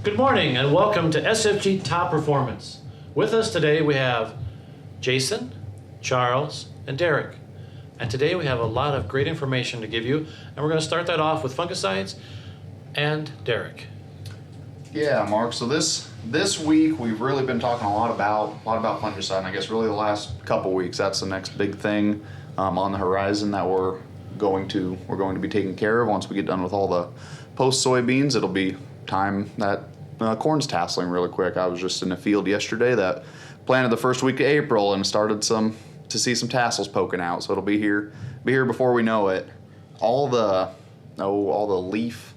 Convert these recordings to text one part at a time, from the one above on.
Good morning and welcome to SFG Top Performance. With us today we have Jason, Charles, and Derrick. And today we have a lot of great information to give you, and we're going to start that off with fungicides and Derrick. Yeah, Mark. So this week we've really been talking a lot about fungicide, and I guess really the last couple weeks that's the next big thing on the horizon that we're going to be taking care of. Once we get done with all the post soybeans, it'll be time that corn's tasseling really quick. I was just in the field yesterday that planted the first week of April and started to see some tassels poking out. So it'll be here before we know it. All the leaf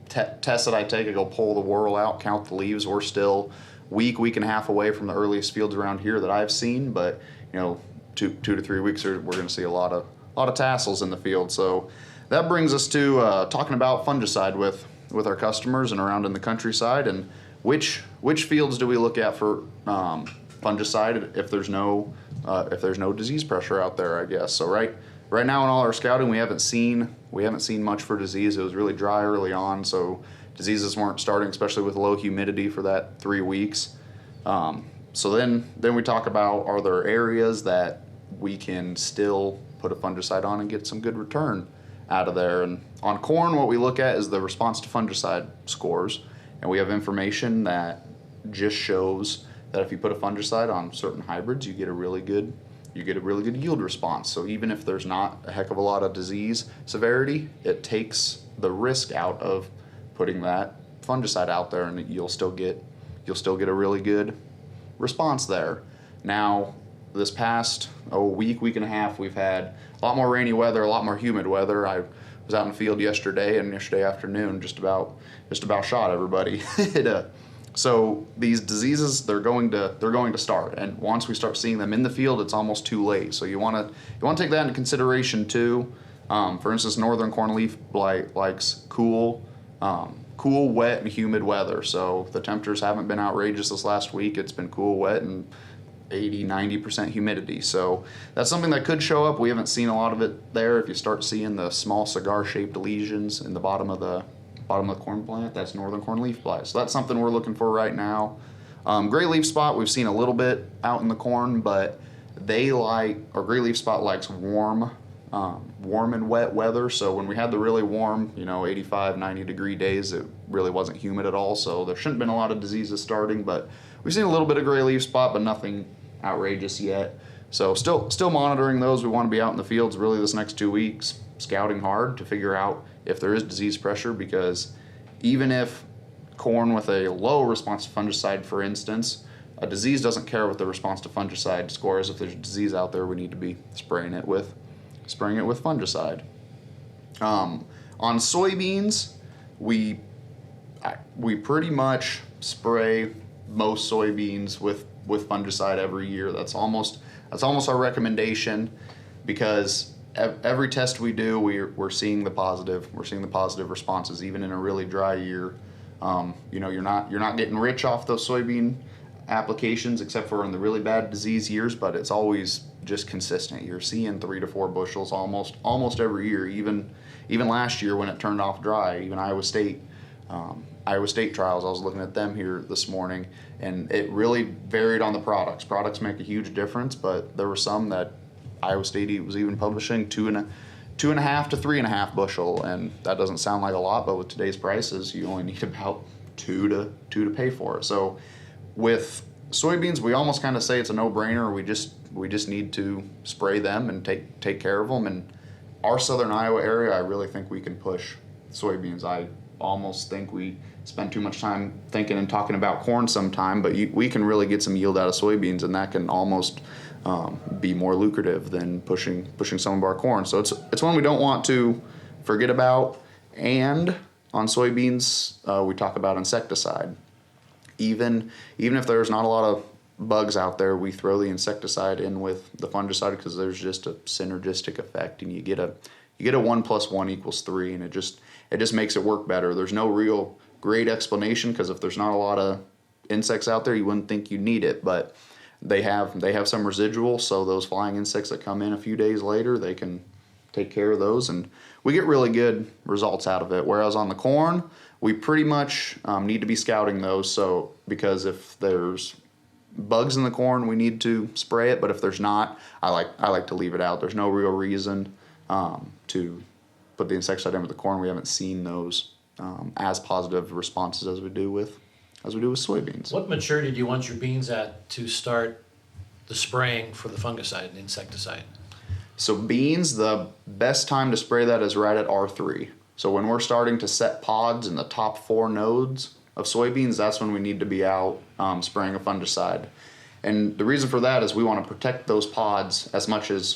tests that I take, I go pull the whorl out, count the leaves. We're still week and a half away from the earliest fields around here that I've seen, but 2 to 3 weeks we're going to see a lot of tassels in the field. So that brings us to talking about fungicide with our customers and around in the countryside, and which fields do we look at for fungicide if there's no disease pressure out there, I guess. So right now in all our scouting, we haven't seen much for disease. It was really dry early on, so diseases weren't starting, especially with low humidity for that 3 weeks. So then we talk about, are there areas that we can still put a fungicide on and get some good return out of there? And on corn, what we look at is the response to fungicide scores, and we have information that just shows that if you put a fungicide on certain hybrids, you get a really good yield response. So even if there's not a heck of a lot of disease severity, it takes the risk out of putting that fungicide out there, and you'll still get a really good response there. Now, this past week and a half, we've had a lot more rainy weather, a lot more humid weather. I was out in the field yesterday and yesterday afternoon, just about shot everybody. So these diseases, they're going to start, and once we start seeing them in the field, it's almost too late. So you want to take that into consideration too. For instance, northern corn leaf blight likes cool, wet, and humid weather. So the temperatures haven't been outrageous this last week. It's been cool, wet, and 80-90% humidity. So that's something that could show up. We haven't seen a lot of it there. If you start seeing the small cigar-shaped lesions in the bottom of the corn plant, that's northern corn leaf blight. So that's something we're looking for right now. Gray leaf spot, we've seen a little bit out in the corn, but gray leaf spot likes warm and wet weather. So when we had the really warm, 85, 90 degree days, it really wasn't humid at all. So there shouldn't have been a lot of diseases starting, but we've seen a little bit of gray leaf spot, but nothing outrageous yet. So still monitoring those. We want to be out in the fields really this next 2 weeks, scouting hard to figure out if there is disease pressure, because even if corn with a low response to fungicide, for instance, a disease doesn't care what the response to fungicide score is. If there's disease out there, we need to be spraying it with fungicide. On soybeans, we pretty much spray most soybeans with fungicide every year. That's almost our recommendation, because every test we do, we're seeing the positive responses, even in a really dry year. You're not getting rich off those soybean applications, except for in the really bad disease years, but it's always just consistent. You're seeing 3 to 4 bushels almost every year. Even last year when it turned off dry, even Iowa State trials, I was looking at them here this morning, and it really varied on the products. Products make a huge difference, but there were some that Iowa State was even publishing 2.5 to 3.5 bushel, and that doesn't sound like a lot, but with today's prices, you only need about two to pay for it. So with soybeans, we almost kind of say it's a no-brainer. We just need to spray them and take care of them. And our southern Iowa area, I really think we can push soybeans. I almost think we spend too much time thinking and talking about corn sometime, but we can really get some yield out of soybeans, and that can almost be more lucrative than pushing some of our corn. So it's one we don't want to forget about. And on soybeans, we talk about insecticide. Even if there's not a lot of bugs out there, we throw the insecticide in with the fungicide, because there's just a synergistic effect, and you get a 1 + 1 = 3, and it just makes it work better. There's no real great explanation, because if there's not a lot of insects out there, you wouldn't think you'd need it, but they have some residual, so those flying insects that come in a few days later, they can take care of those, and we get really good results out of it. Whereas on the corn, we pretty much need to be scouting those. So because if there's bugs in the corn, we need to spray it. But if there's not, I like to leave it out. There's no real reason to put the insecticide in with the corn. We haven't seen those as positive responses as we do with soybeans. What maturity do you want your beans at to start the spraying for the fungicide and insecticide? So beans, the best time to spray that is right at R3. So when we're starting to set pods in the top 4 nodes of soybeans, that's when we need to be out spraying a fungicide. And the reason for that is we want to protect those pods as much as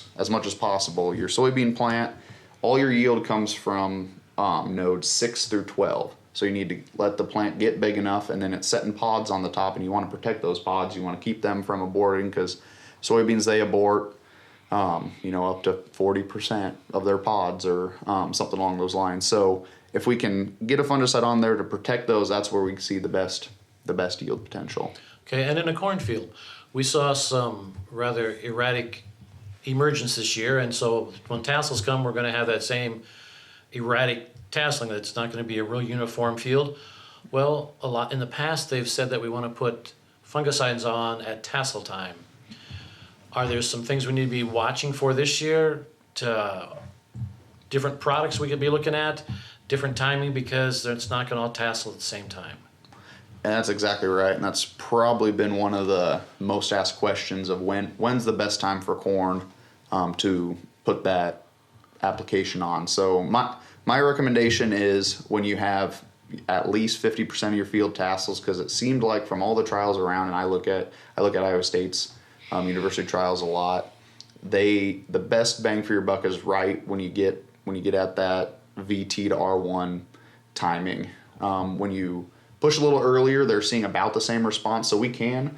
possible. Your soybean plant, all your yield comes from nodes 6 through 12. So you need to let the plant get big enough, and then it's setting pods on the top, and you want to protect those pods. You want to keep them from aborting, because soybeans, they abort up to 40% of their pods or something along those lines. So if we can get a fungicide on there to protect those, that's where we see the best yield potential. Okay, and in a cornfield, we saw some rather erratic emergence this year, and so when tassels come, we're going to have that same erratic tasseling. That's not going to be a real uniform field. Well, a lot in the past they've said that we want to put fungicides on at tassel time. Are there some things we need to be watching for this year? To different products we could be looking at, different timing, because it's not going to all tassel at the same time. And that's exactly right. And that's probably been one of the most asked questions of when's the best time for corn to put that application on. So my recommendation is when you have at least 50% of your field tassels, because it seemed like from all the trials around, and I look at Iowa State's university trials a lot, the best bang for your buck is right when you get at that VT to R1 timing. When you push a little earlier, they're seeing about the same response. So we can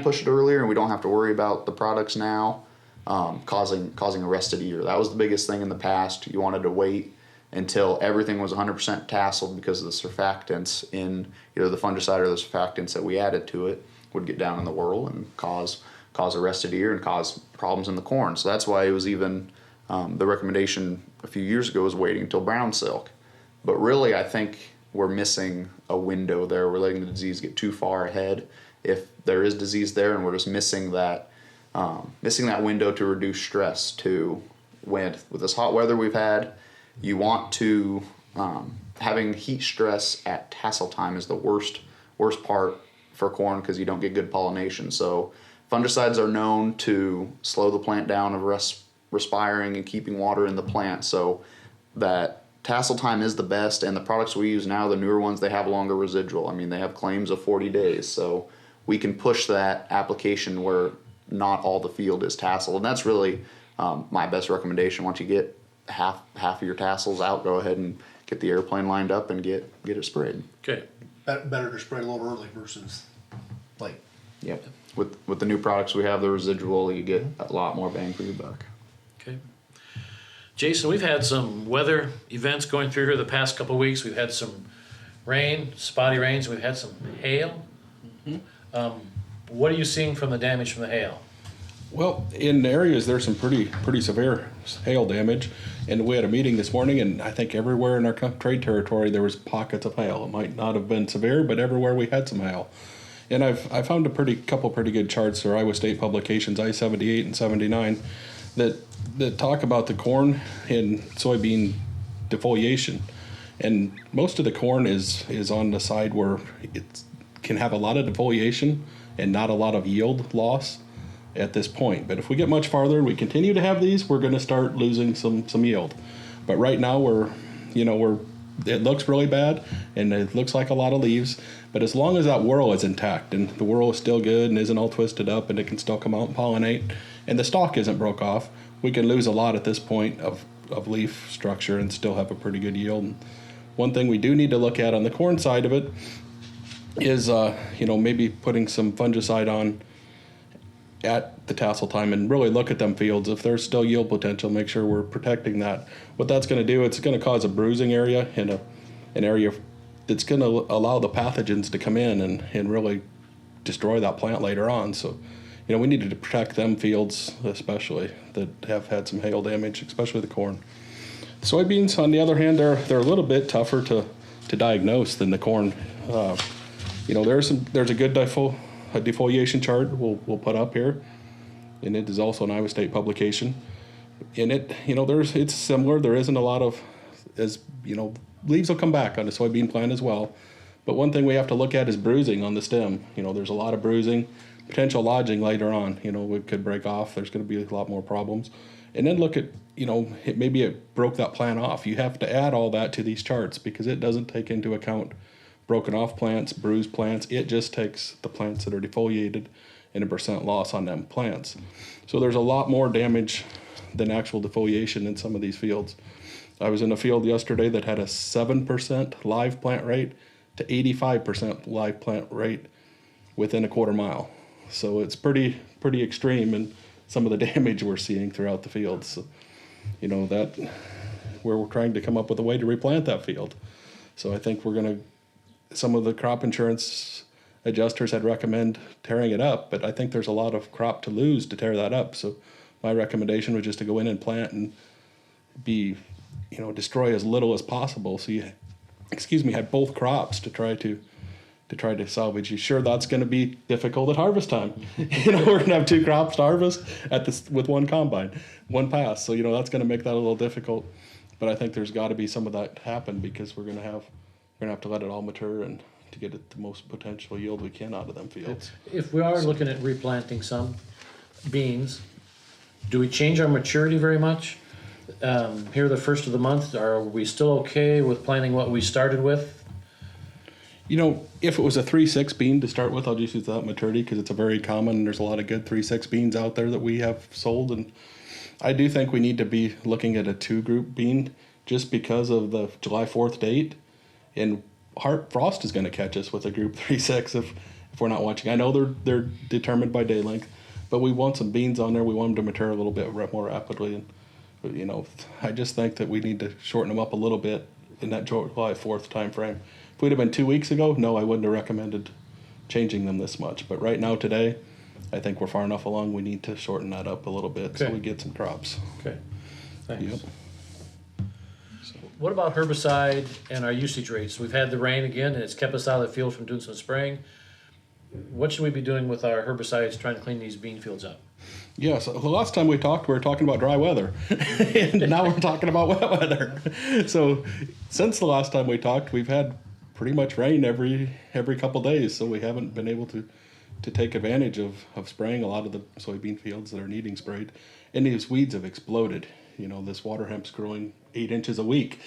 push it earlier, and we don't have to worry about the products now causing arrested ear. That was the biggest thing in the past. You wanted to wait until everything was 100% tasseled, because of the surfactants in either the fungicide or the surfactants that we added to it would get down in the whorl and cause arrested ear and cause problems in the corn. So that's why it was even the recommendation a few years ago was waiting until brown silk. But really, I think we're missing a window there. We're letting the disease get too far ahead. If there is disease there, and we're just missing that window to reduce stress. To with this hot weather we've had, you want to having heat stress at tassel time is the worst part for corn, because you don't get good pollination. So fungicides are known to slow the plant down of respiring and keeping water in the plant. So that tassel time is the best, and the products we use now, the newer ones, they have longer residual. I mean, they have claims of 40 days. So we can push that application where not all the field is tasseled. And that's really my best recommendation. Once you get half of your tassels out, go ahead and get the airplane lined up and get it sprayed. Okay. Better to spray a little early versus late. Yep. With the new products we have, the residual, you get a lot more bang for your buck. Okay. Jason, we've had some weather events going through here the past couple of weeks. We've had some rain, spotty rains. We've had some hail. Mm-hmm. What are you seeing from the damage from the hail? Well, in areas there's some pretty severe hail damage, and we had a meeting this morning, and I think everywhere in our trade territory there was pockets of hail. It might not have been severe, but everywhere we had some hail. And I found a couple pretty good charts for Iowa State publications, I-78 and 79, that talk about the corn and soybean defoliation. And most of the corn is on the side where it can have a lot of defoliation and not a lot of yield loss at this point. But if we get much farther and we continue to have these, we're going to start losing some yield. But right now it looks really bad, and it looks like a lot of leaves. But as long as that whorl is intact and the whorl is still good and isn't all twisted up and it can still come out and pollinate, and the stalk isn't broke off, we can lose a lot at this point of leaf structure and still have a pretty good yield. And one thing we do need to look at on the corn side of it is maybe putting some fungicide on at the tassel time and really look at them fields. If there's still yield potential, make sure we're protecting that. What that's going to do, it's going to cause a bruising area and an area that's going to allow the pathogens to come in and really destroy that plant later on. So, we needed to protect them fields, especially that have had some hail damage, especially the corn. Soybeans, on the other hand, they're a little bit tougher to diagnose than the corn. There's a good defoliation chart we'll put up here, and it is also an Iowa State publication. In it, it's similar. There isn't a lot of, leaves will come back on the soybean plant as well. But one thing we have to look at is bruising on the stem. There's a lot of bruising, potential lodging later on. It could break off. There's going to be a lot more problems. And then look at, maybe it broke that plant off. You have to add all that to these charts because it doesn't take into account broken off plants, bruised plants. It just takes the plants that are defoliated and a % loss on them plants. So there's a lot more damage than actual defoliation in some of these fields. I was in a field yesterday that had a 7% live plant rate to 85% live plant rate within a quarter mile. So it's pretty extreme in some of the damage we're seeing throughout the field. So, that we're trying to come up with a way to replant that field. So I think some of the crop insurance adjusters had recommend tearing it up, but I think there's a lot of crop to lose to tear that up. So my recommendation was just to go in and plant and destroy as little as possible. So you had both crops to try to salvage. You sure that's going to be difficult at harvest time? We're going to have 2 crops to harvest with one combine, one pass. So that's going to make that a little difficult. But I think there's got to be some of that happen because we're going to have to let it all mature and to get it the most potential yield we can out of them fields. If we are looking at replanting some beans, do we change our maturity very much? Here the first of the month, are we still okay with planting what we started with? If it was a 3-6 bean to start with, I'll just use that maturity because it's a very common, there's a lot of good 3-6 beans out there that we have sold. And I do think we need to be looking at a 2-group bean just because of the July 4th date. And frost is going to catch us with a group 3-6 if we're not watching. I know they're determined by day length, but we want some beans on there. We want them to mature a little bit more rapidly. And, I just think that we need to shorten them up a little bit in that July 4th time frame. If we'd have been 2 weeks ago, no, I wouldn't have recommended changing them this much. But right now, today, I think we're far enough along. We need to shorten that up a little bit so we get some crops. Okay, thanks. Yep. What about herbicide and our usage rates? We've had the rain again, and it's kept us out of the field from doing some spraying. What should we be doing with our herbicides trying to clean these bean fields up? Yeah, so the last time we were talking about dry weather, and now we're talking about wet weather. So since the last time we talked, we've had pretty much rain every couple days, so we haven't been able to take advantage of spraying a lot of the soybean fields that are needing sprayed. And these weeds have exploded. This water hemp's growing 8 inches a week.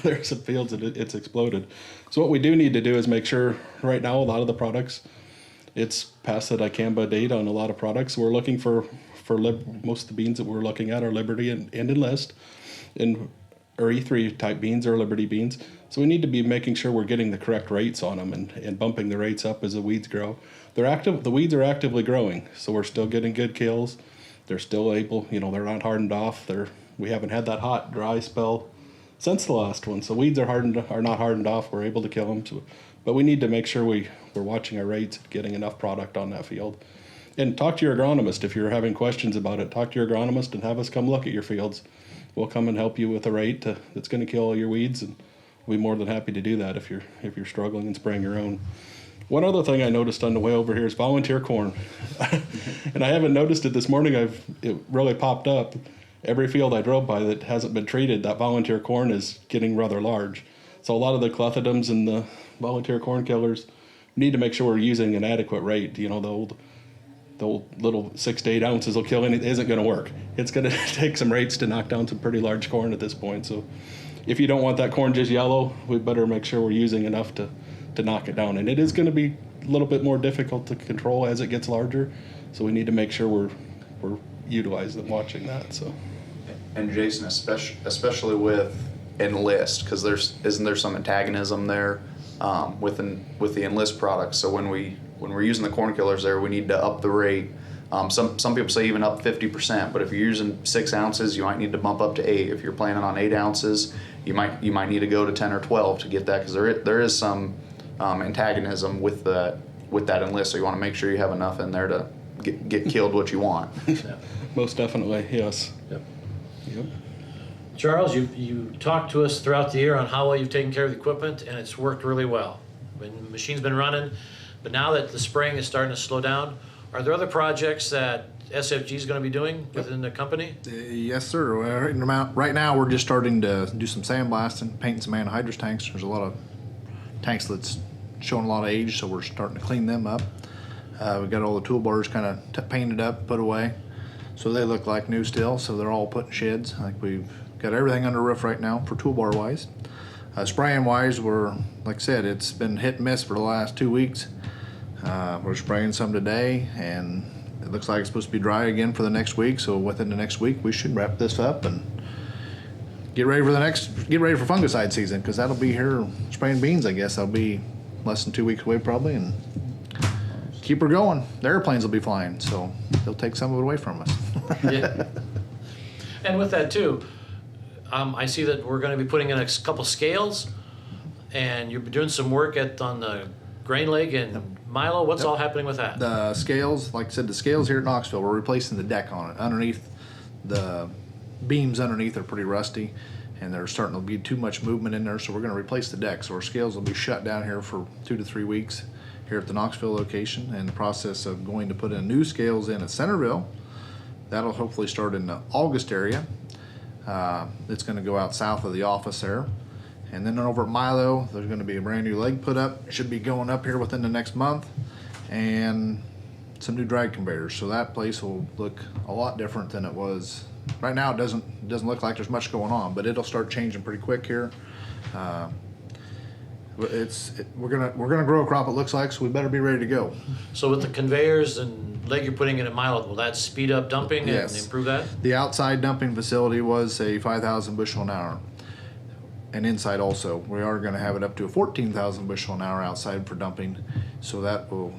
There's some fields that it's exploded. So what we do need to do is make sure right now a lot of the products, it's past the dicamba date on a lot of products. We're looking for most of the beans that we're looking at are Liberty and Enlist, or E3 type beans or Liberty beans. So we need to be making sure we're getting the correct rates on them and bumping the rates up as the weeds grow. The weeds are actively growing, so we're still getting good kills. They're still able, they're not hardened off. We haven't had that hot, dry spell since the last one. So weeds are not hardened off. We're able to kill them. But we need to make sure we're watching our rates, getting enough product on that field. And talk to your agronomist if you're having questions about it. Talk to your agronomist and have us come look at your fields. We'll come and help you with a rate that's going to kill all your weeds, and we'll be more than happy to do that if you're struggling and spraying your own. One other thing I noticed on the way over here is volunteer corn. And I haven't noticed it this morning. It really popped up. Every field I drove by that hasn't been treated, that volunteer corn is getting rather large. So a lot of the clethodims and the volunteer corn killers need to make sure we're using an adequate rate. The old little 6 to 8 ounces will kill anything. Isn't going to work. It's going to take some rates to knock down some pretty large corn at this point. So if you don't want that corn just yellow, we better make sure we're using enough to knock it down. And it is going to be a little bit more difficult to control as it gets larger. So we need to make sure we're utilizing and watching that. So. And Jason, especially with Enlist, because isn't there some antagonism there with the Enlist products? So when we're using the corn killers there, we need to up the rate. Some people say even up 50%, but if you're using 6 ounces, you might need to bump up to 8. If you're planning on 8 ounces, you might need to go to 10 or 12 to get that, because there is some antagonism with that Enlist. So you want to make sure you have enough in there to get killed what you want. Yeah. Most definitely, yes. Yep. Yep. Charles, you talked to us throughout the year on how well you've taken care of the equipment, and it's worked really well. The machine's been running, but now that the spraying is starting to slow down, are there other projects that SFG is going to be doing within the company? Yes, sir. Right now, we're just starting to do some sandblasting, painting some anhydrous tanks. There's a lot of tanks that's showing a lot of age, so we're starting to clean them up. We've got all the toolbars kind of painted up, put away, so they look like new still. So they're all put in sheds. I think we've got everything under roof right now for toolbar wise. Spraying wise, like I said, it's been hit and miss for the last 2 weeks. We're spraying some today, and it looks like it's supposed to be dry again for the next week. So within the next week, we should wrap this up and get ready for fungicide season, because that'll be here spraying beans. I guess that'll be less than 2 weeks away probably, and keep her going. The airplanes will be flying, so they'll take some of it away from us. Yeah. And with that too, I see that we're going to be putting in a couple scales, and you're doing some work on the grain leg and Milo. What's all happening with that? The scales, like I said, the scales here at Knoxville, we're replacing the deck on it. Underneath, the beams underneath are pretty rusty, and there's starting to be too much movement in there, so we're going to replace the deck. So our scales will be shut down here for 2 to 3 weeks here at the Knoxville location, and the process of going to put in new scales in at Centerville. That'll hopefully start in the August area. It's going to go out south of the office there. And then over at Milo, there's going to be a brand new leg put up. It should be going up here within the next month. And some new drag conveyors. So that place will look a lot different than it was. Right now it doesn't look like there's much going on, but it'll start changing pretty quick here. We're gonna grow a crop, it looks like, so we better be ready to go. So with the conveyors and leg you're putting in at Milo, will that speed up dumping Yes. and improve that? The outside dumping facility was a 5,000 bushel an hour. And inside also, we are going to have it up to a 14,000 bushel an hour outside for dumping. So that will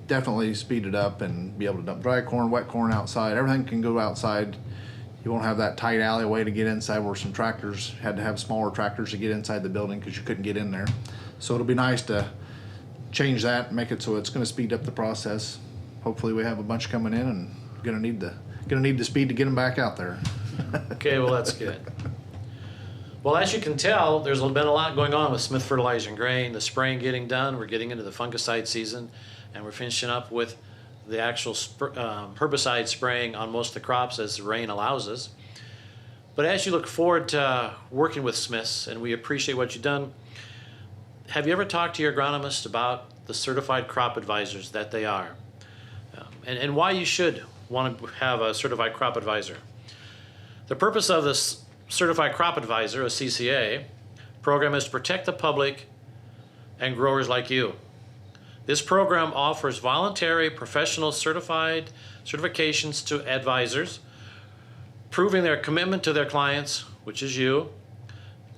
definitely speed it up and be able to dump dry corn, wet corn outside. Everything can go outside. You won't have that tight alleyway to get inside where some tractors had to have smaller tractors to get inside the building because you couldn't get in there. So it'll be nice to change that and make it so it's going to speed up the process. Hopefully we have a bunch coming in, and going to need the speed to get them back out there. Okay, well that's good. Well, as you can tell, there's been a lot going on with Smith Fertilizer and Grain. The spraying getting done, we're getting into the fungicide season, and we're finishing up with the actual herbicide spraying on most of the crops as the rain allows us. But as you look forward to working with Smiths, and we appreciate what you've done, have you ever talked to your agronomist about the certified crop advisors that they are, and why you should want to have a certified crop advisor? The purpose of this Certified Crop Advisor, a CCA, program is to protect the public and growers like you. This program offers voluntary professional certifications to advisors, proving their commitment to their clients, which is you,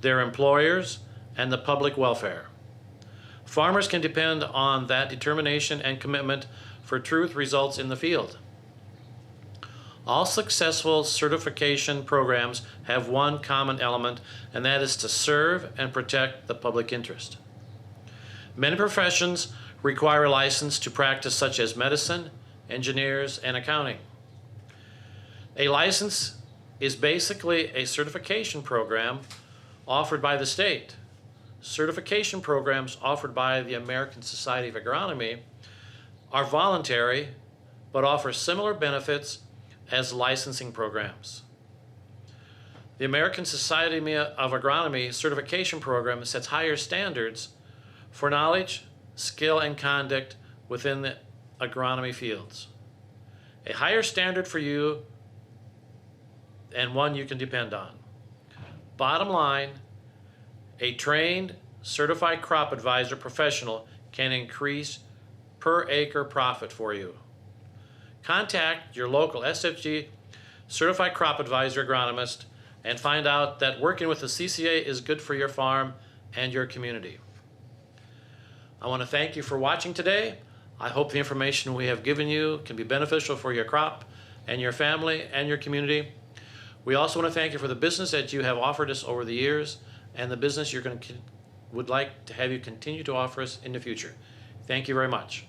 their employers, and the public welfare. Farmers can depend on that determination and commitment for truth results in the field. All successful certification programs have one common element, and that is to serve and protect the public interest. Many professions require a license to practice, such as medicine, engineers, and accounting. A license is basically a certification program offered by the state. Certification programs offered by the American Society of Agronomy are voluntary, but offer similar benefits as licensing programs. The American Society of Agronomy certification program sets higher standards for knowledge, skill, and conduct within the agronomy fields. A higher standard for you, and one you can depend on. Bottom line, a trained, certified crop advisor professional can increase per acre profit for you. Contact your local SFG certified crop advisor agronomist and find out that working with the CCA is good for your farm and your community. I want to thank you for watching today. I hope the information we have given you can be beneficial for your crop and your family and your community. We also want to thank you for the business that you have offered us over the years and the business would like to have you continue to offer us in the future. Thank you very much.